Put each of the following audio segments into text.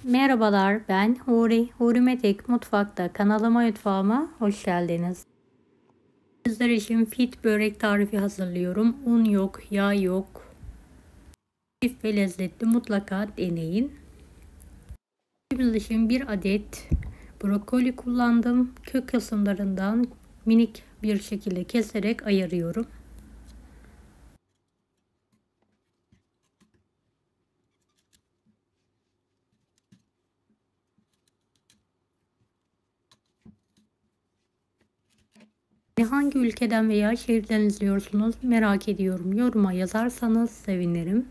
Merhabalar, ben Huri. Huri Metek Mutfak'ta kanalıma mutfağıma hoş geldiniz. Sizler için fit börek tarifi hazırlıyorum. Un yok, yağ yok. Hafif ve lezzetli, mutlaka deneyin. Bizim için bir adet brokoli kullandım. Kök kısımlarından minik bir şekilde keserek ayırıyorum. Hangi ülkeden veya şehirden izliyorsunuz merak ediyorum. Yoruma yazarsanız sevinirim.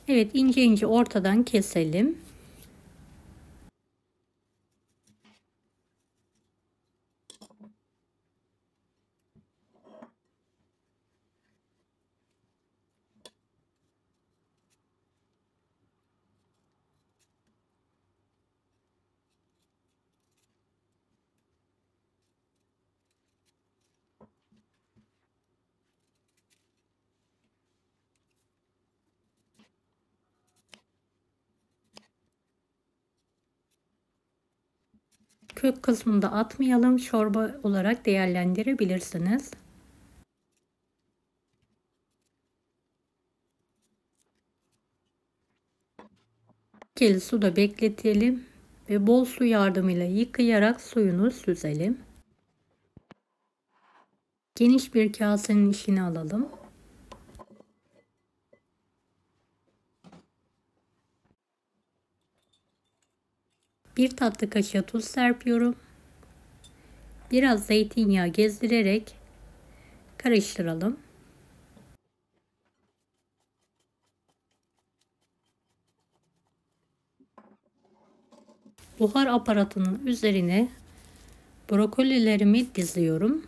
Evet, ince ince ortadan keselim. Kök kısmını da atmayalım. Çorba olarak değerlendirebilirsiniz. Keli suda bekletelim ve bol su yardımıyla yıkayarak suyunu süzelim. Geniş bir kasenin içine alalım. Bir tatlı kaşığı tuz serpiyorum. Biraz zeytinyağı gezdirerek karıştıralım. Buhar aparatının üzerine brokolilerimi diziyorum.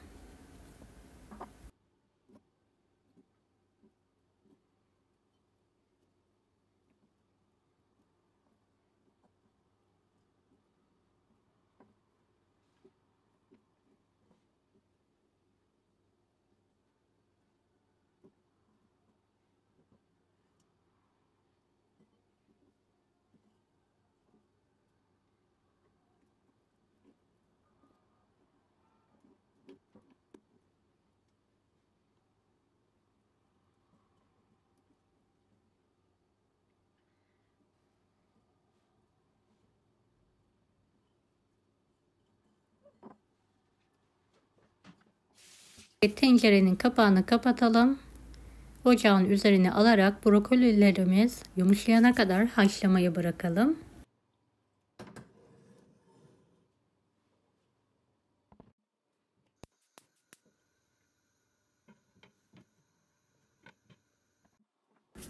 Tencerenin kapağını kapatalım. Ocağın üzerine alarak brokolilerimiz yumuşayana kadar haşlamaya bırakalım.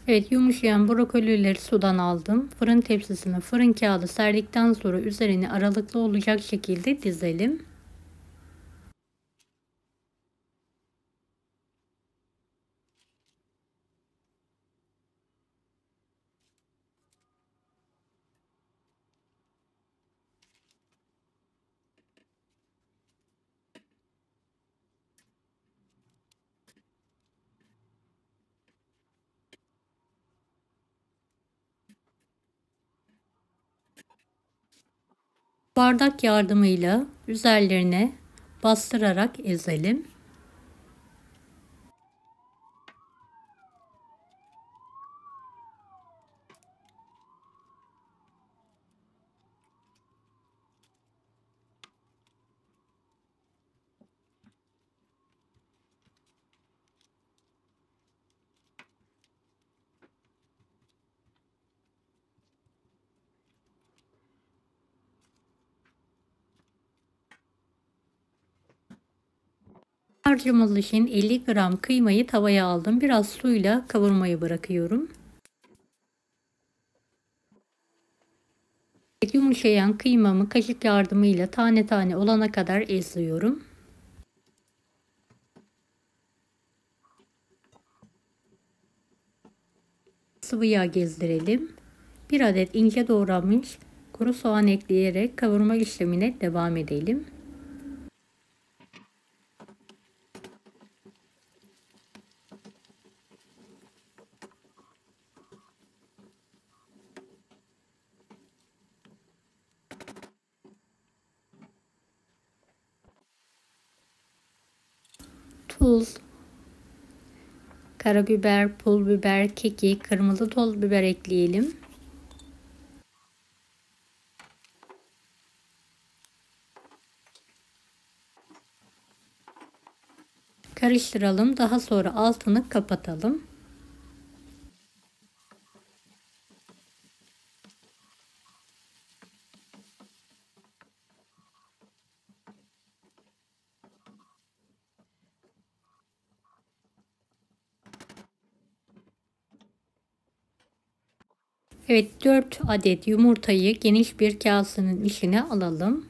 Evet, yumuşayan brokolileri sudan aldım. Fırın tepsisine fırın kağıdı serdikten sonra üzerine aralıklı olacak şekilde dizelim. Bardak yardımıyla üzerlerine bastırarak ezelim. Harcımız için 50 gram kıymayı tavaya aldım. Biraz suyla kavurmayı bırakıyorum. Yumuşayan kıymamı kaşık yardımıyla tane tane olana kadar eziyorum. Sıvı yağ gezdirelim. Bir adet ince doğranmış kuru soğan ekleyerek kavurma işlemine devam edelim. tuz, karabiber, pul biber, kekik, kırmızı toz biber ekleyelim. Karıştıralım. Daha sonra altını kapatalım. Evet, 4 adet yumurtayı geniş bir kasenin içine alalım.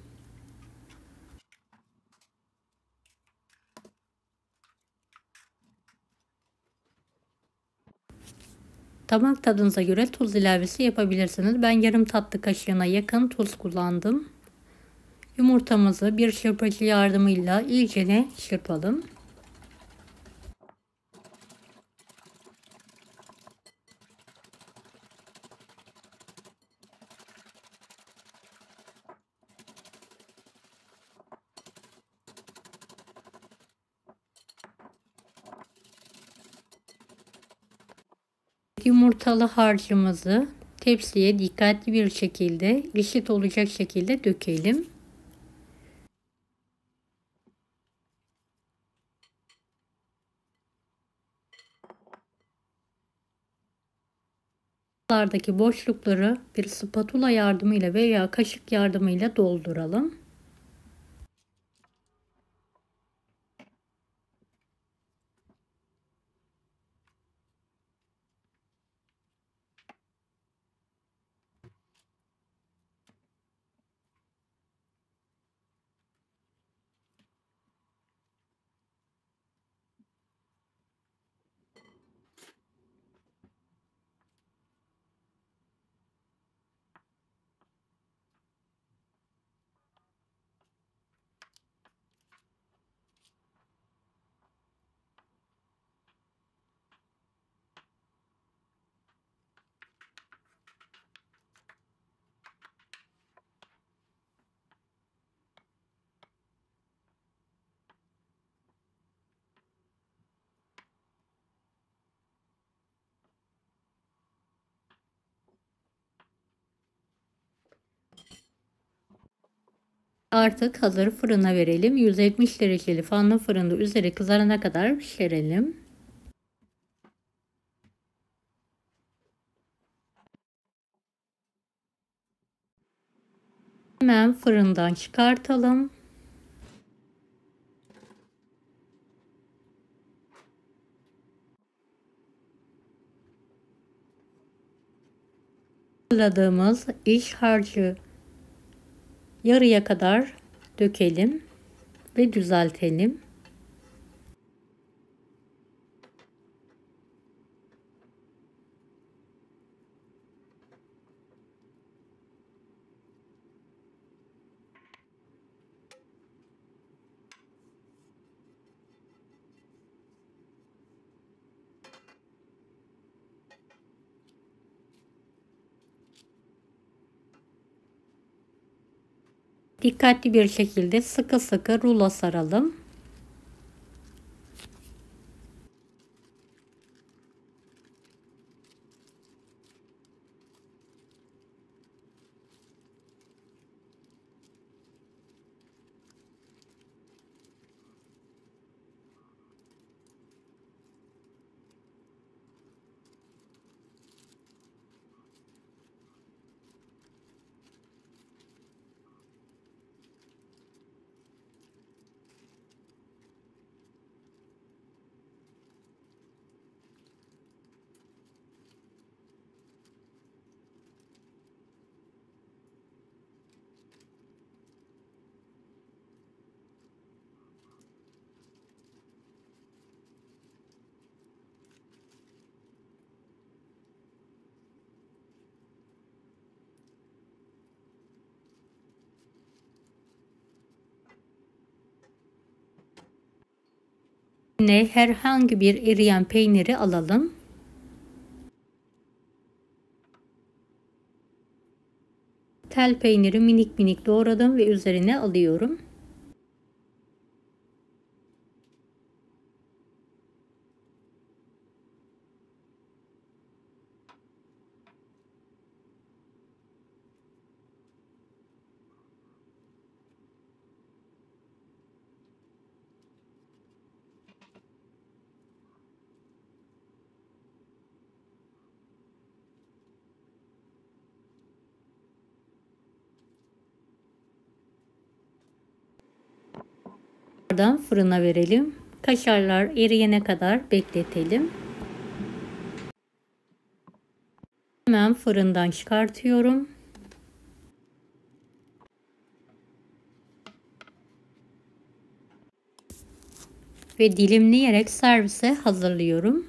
Damak tadınıza göre tuz ilavesi yapabilirsiniz. Ben yarım tatlı kaşığına yakın tuz kullandım. Yumurtamızı bir çırpıcı yardımıyla iyicene çırpalım. Yumurtalı harcımızı tepsiye dikkatli bir şekilde, eşit olacak şekilde dökelim. Lardaki boşlukları bir spatula yardımıyla veya kaşık yardımıyla dolduralım. Artık hazır, fırına verelim. 170 dereceli fanlı fırında üzeri kızarana kadar pişirelim. Hemen fırından çıkartalım. Hazırladığımız iç harcı yarıya kadar dökelim ve düzeltelim. Dikkatli bir şekilde sıkı sıkı rulo saralım. Yine herhangi bir eriyen peyniri alalım. Tel peyniri minik minik doğradım ve üzerine alıyorum. Tekrardan fırına verelim. Kaşarlar eriyene kadar bekletelim. Hemen fırından çıkartıyorum. Ve dilimleyerek servise hazırlıyorum.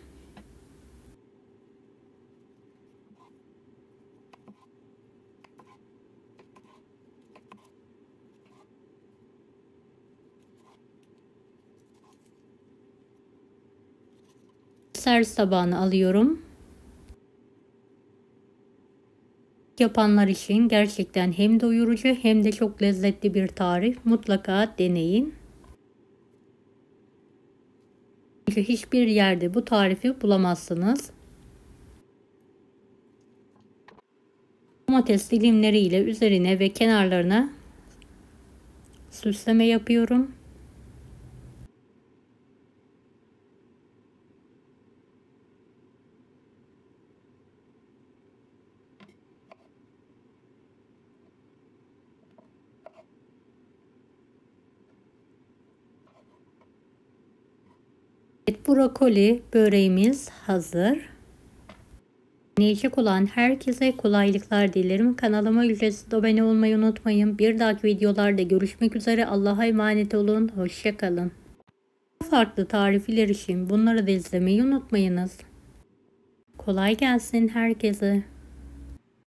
Servis tabağına alıyorum. Yapanlar için gerçekten hem doyurucu hem de çok lezzetli bir tarif. Mutlaka deneyin. Çünkü hiçbir yerde bu tarifi bulamazsınız. Domates dilimleriyle üzerine ve kenarlarına süsleme yapıyorum. Evet, brokoli böreğimiz hazır. Deneyecek olan herkese kolaylıklar dilerim. Kanalıma ücretsiz abone olmayı unutmayın. Bir dahaki videolarda görüşmek üzere. Allah'a emanet olun. Hoşça kalın. Farklı tarifler için bunları da izlemeyi unutmayınız. Kolay gelsin herkese.